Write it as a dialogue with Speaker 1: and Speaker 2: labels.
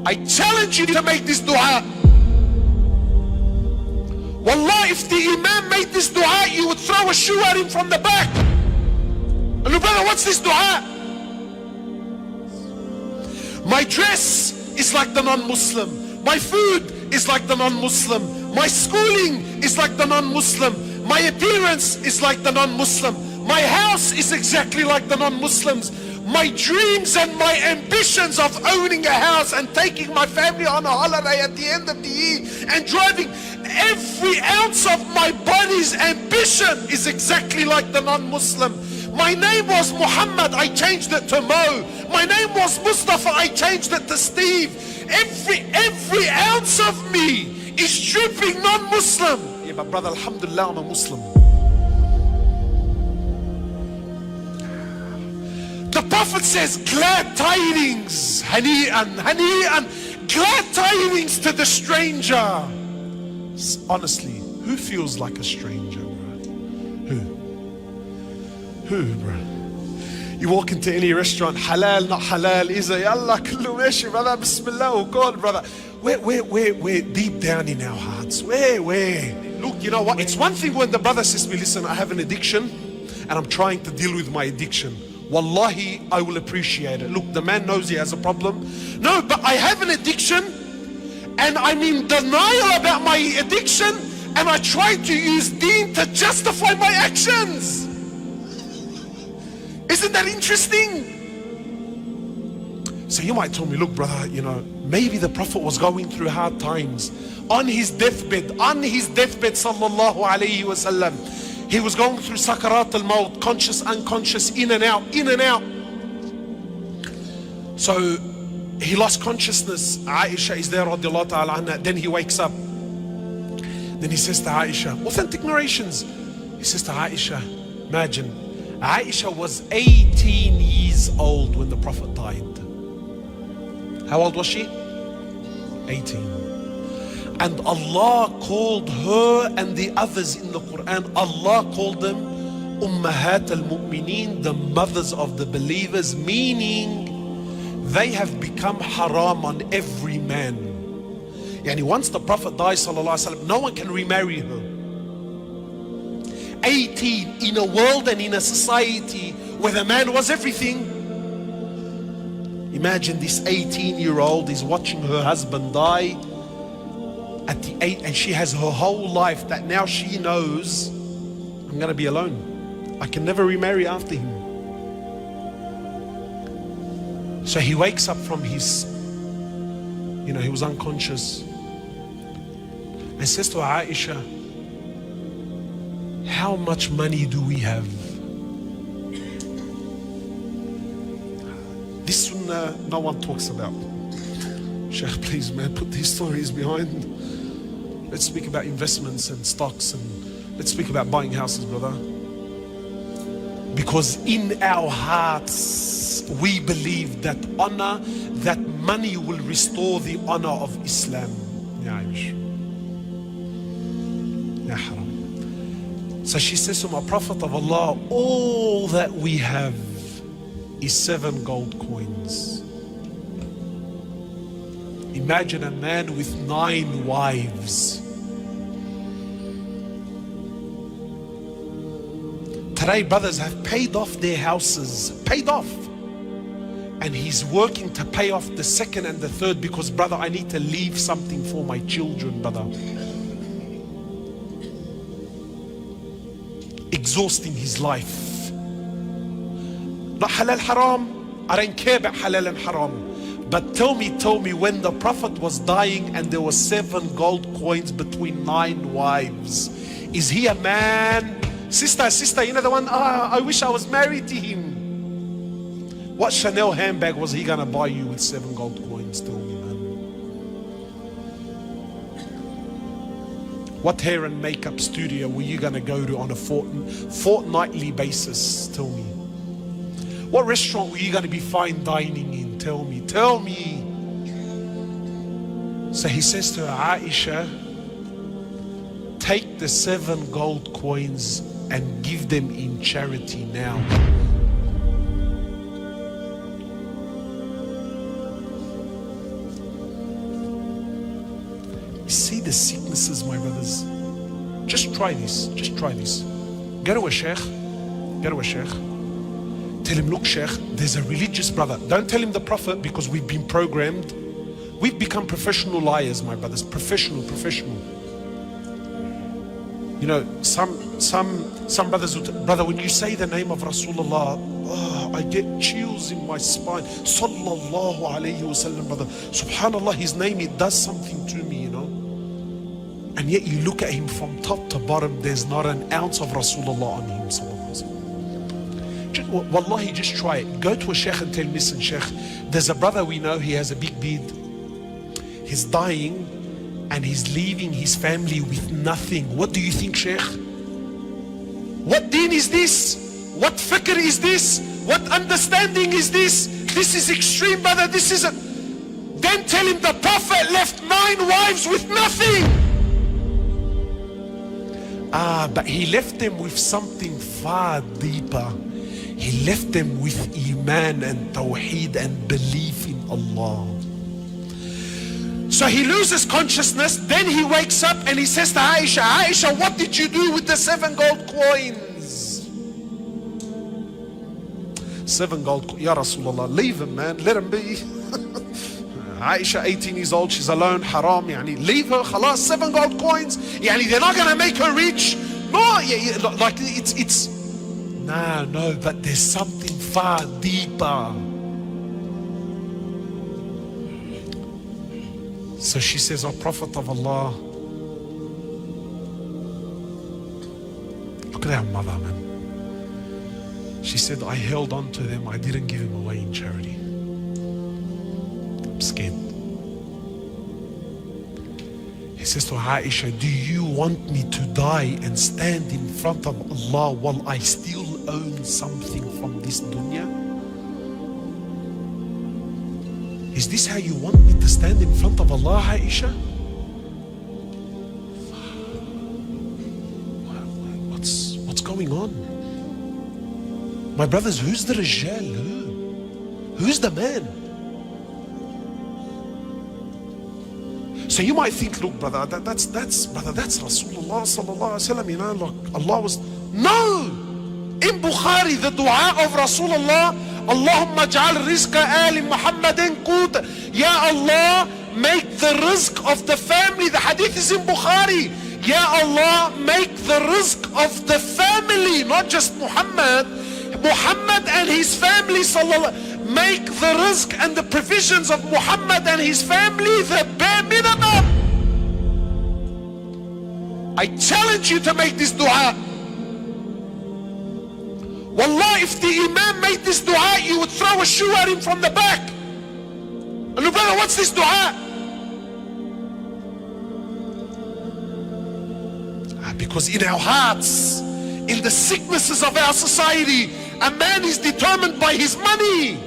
Speaker 1: I challenge you to make this dua. Wallah, if the Imam made this dua, you would throw a shoe at him from the back. And look, brother, what's this dua? My dress is like the non-Muslim. My food is like the non-Muslim. My schooling is like the non-Muslim. My appearance is like the non-Muslim. My house is exactly like the non-Muslims. My dreams and my ambitions of owning a house and taking my family on a holiday at the end of the year and driving, every ounce of my body's ambition is exactly like the non-Muslim. My name was Muhammad, I changed it to Mo. My name was Mustafa, I changed it to Steve. Every ounce of me is dripping non-Muslim. Yeah, but brother, alhamdulillah, I'm a Muslim. The Prophet says, glad tidings, hani'an, hani'an, glad tidings to the stranger. Honestly, who feels like a stranger, bro? Who, bro? You walk into any restaurant, halal, not halal, is a yallah, kullu meshi, brother, bismillah, oh God, brother. We're deep down in our hearts. Where? Look, you know what? It's one thing when the brother says to me, listen, I have an addiction and I'm trying to deal with my addiction. Wallahi, I will appreciate it. Look, the man knows he has a problem. No, but I have an addiction and I'm in denial about my addiction and I try to use deen to justify my actions. Isn't that interesting? So you might tell me, look brother, you know, maybe the Prophet was going through hard times. On his deathbed, sallallahu alayhi wasallam, he was going through sakarat al-maut, conscious, unconscious, in and out. So he lost consciousness. Aisha is there, radiallahu ta'ala anha. Then he wakes up. Then he says to Aisha, authentic narrations, he says to Aisha, imagine, Aisha was 18 years old when the Prophet died. How old was she? 18. And Allah called her and the others in the Quran, Allah called them Ummahat al-Mu'mineen, the mothers of the believers, meaning they have become haram on every man. Yani once the Prophet dies, sallallahu alaihi wasallam, no one can remarry her. 18 in a world and in a society where the man was everything. Imagine this 18-year-old is watching her husband die at the 8, and she has her whole life that now she knows, I'm going to be alone. I can never remarry after him. So he wakes up from his, he was unconscious, and says to Aisha, how much money do we have? This sunnah no one talks about. Sheikh, please man, put these stories behind. Let's speak about investments and stocks, and let's speak about buying houses, brother. Because in our hearts, we believe that honor, that money will restore the honor of Islam. Ya Aish. Ya haram. So she says to my Prophet of Allah, all that we have is 7 gold coins. Imagine a man with 9 wives. Today, brothers have paid off their houses, paid off. And he's working to pay off the 2nd and the 3rd because, brother, I need to leave something for my children, brother. Exhausting his life. Not halal haram. I don't care about halal and haram. But tell me, when the Prophet was dying and there were 7 gold coins between 9 wives, is he a man? Sister, you know the one, I wish I was married to him. What Chanel handbag was he gonna buy you with 7 gold coins? Tell me, man. What hair and makeup studio were you gonna go to on a fortnightly basis? Tell me. What restaurant were you gonna be fine dining in? Tell me. So he says to Aisha, take the 7 gold coins and give them in charity now. See the sicknesses, my brothers. Just try this. Just try this. Go to a sheikh. Go to a sheikh. Tell him, look, sheikh, there's a religious brother. Don't tell him the prophet, because we've been programmed. We've become professional liars, my brothers. Professional. You know, some brothers would, brother, when you say the name of Rasulullah, oh, I get chills in my spine. Sallallahu alayhi wasallam, brother. Subhanallah, his name, it does something to me, you know. And yet you look at him from top to bottom, there's not an ounce of Rasulullah on him. Wallahi, just try it. Go to a sheikh and tell him, listen, sheikh, there's a brother we know, he has a big beard. He's dying and he's leaving his family with nothing. What do you think, sheikh? What deen is this? What fikr is this? What understanding is this? This is extreme, brother. This is a... Then tell him the prophet left 9 wives with nothing. But he left them with something far deeper. He left them with iman and tawheed and belief in Allah. So he loses consciousness, then he wakes up and he says to Aisha, Aisha, what did you do with the 7 gold coins? 7 gold coins. Ya Rasulullah, leave him, man, let him be. Aisha, 18 years old, she's alone, haram, yani, leave her, khalas, 7 gold coins, yani, they're not gonna make her rich. No, like it's no, but there's something far deeper. So she says, oh Prophet of Allah, look at our mother, man. She said, I held on to them, I didn't give them away in charity. I'm scared. He says to Aisha, do you want me to die and stand in front of Allah while I still own something from this dunya? Is this how you want me to stand in front of Allah, Aisha? What's going on? My brothers, who's the Rijal? Who's the man? So you might think, look, brother, that's Rasulullah sallallahu alaihi wasallam, you know, look, Allah was... No! In Bukhari, the dua of Rasulullah, Allahumma ja'al rizqa ali Muhammadin qut. Ya Allah, make the rizq of the family. The hadith is in Bukhari. Ya Allah, make the rizq of the family, not just Muhammad. Muhammad and his family, sallallahu. Make the rizq and the provisions of Muhammad and his family the bare minimum. I challenge you to make this dua. Wallah, if the Imam made this dua, you would throw a shoe at him from the back. And look, brother, what's this dua? Because in our hearts, in the sicknesses of our society, a man is determined by his money.